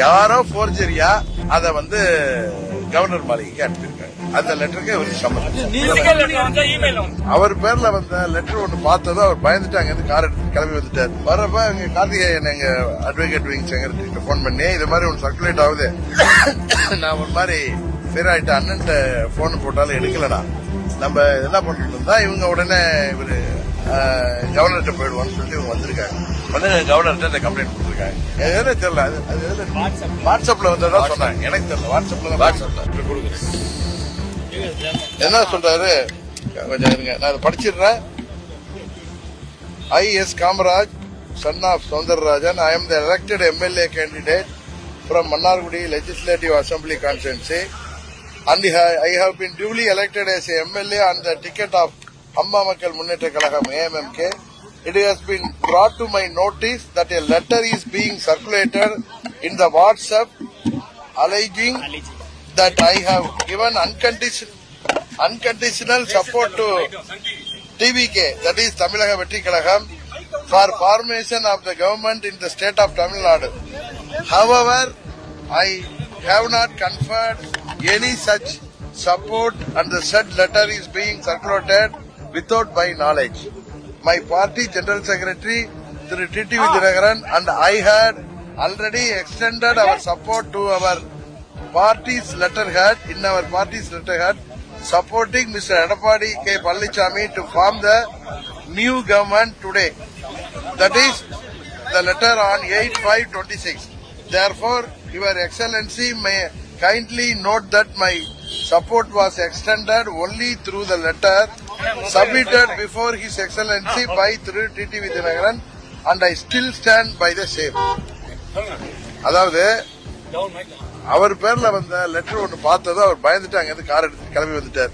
யாரோ போர்ஜரியா அத கவர்னர் மாளிகைக்கு அனுப்பியிருக்காங்க. அந்த லெட்டருக்கு ஒரு சம்பந்தம். அவர் பேர்ல வந்த லெட்டர் ஒண்ணு பார்த்ததும் அவர் பயந்துட்டு அங்கிருந்து கார் எடுத்து கிளம்பி வந்துட்டார். வரப்ப எங்க கார்த்திகேயன் எங்க அட்வொகேட் விங் செக்ரட்டரிக்கு போன் பண்ணி இது மாதிரி ஒன்னு சர்க்குலேட் ஆகுது, நான் ஒரு மாதிரி ஃபேர் ஆயிட்டு அண்ணன் போன் போட்டாலும் எடுக்கலடா, நம்ம என்ன பண்ணிட்டு இருந்தா இவங்க உடனே இவரு கவர்னர்கிட்ட போயிடுவான்னு சொல்லிட்டு இவங்க வந்திருக்காங்க. கவர்னர்கிட்ட இந்த கம்ப்ளைண்ட் கொடுத்துருக்காங்க. எதுன்னு தெரியல, அது வாட்ஸ்அப்ல வந்ததா சொன்னாங்க, எனக்கு தெரியல. வாட்ஸ்அப்ல கொடுக்குறேன். என்ன சொல்றாரு கொஞ்சம் இருங்க, நான் அதை படிச்சிடுறேன். I.S. Kamaraj, son of Soundararajan, I am the elected MLA candidate from Mannargudi Legislative Assembly constituency, and I have been duly elected as a MLA on the ticket of Amma Makkal Munneta Kalagam AMMK. It has been brought to my notice that a letter is being circulated in the WhatsApp alleging that I have given unconditional support to TVK, that is Tamilaga Vetti Kalagam, for formation of the government in the state of Tamil Nadu. However, I have not conferred any such support and the said letter is being circulated without my knowledge. My party General Secretary Thru T.T. Vidyanathan and I had already extended our support to our party's letterhead, in our party's letterhead, supporting Mr. Edappadi K. Pallanichami to form the new government today. That is the letter on 8/5/26. Therefore, Your Excellency may kindly note that my support was extended only through the letter submitted before His Excellency by Thru T.T. Vidyanathan, and I still stand by the same. அதாவது அவர் பேர்ல வந்த letter ஒண்ணு பார்த்ததும் அவர் பயந்துட்டு அங்கிருந்து car எடுத்து கிளம்பி வந்துட்டார்.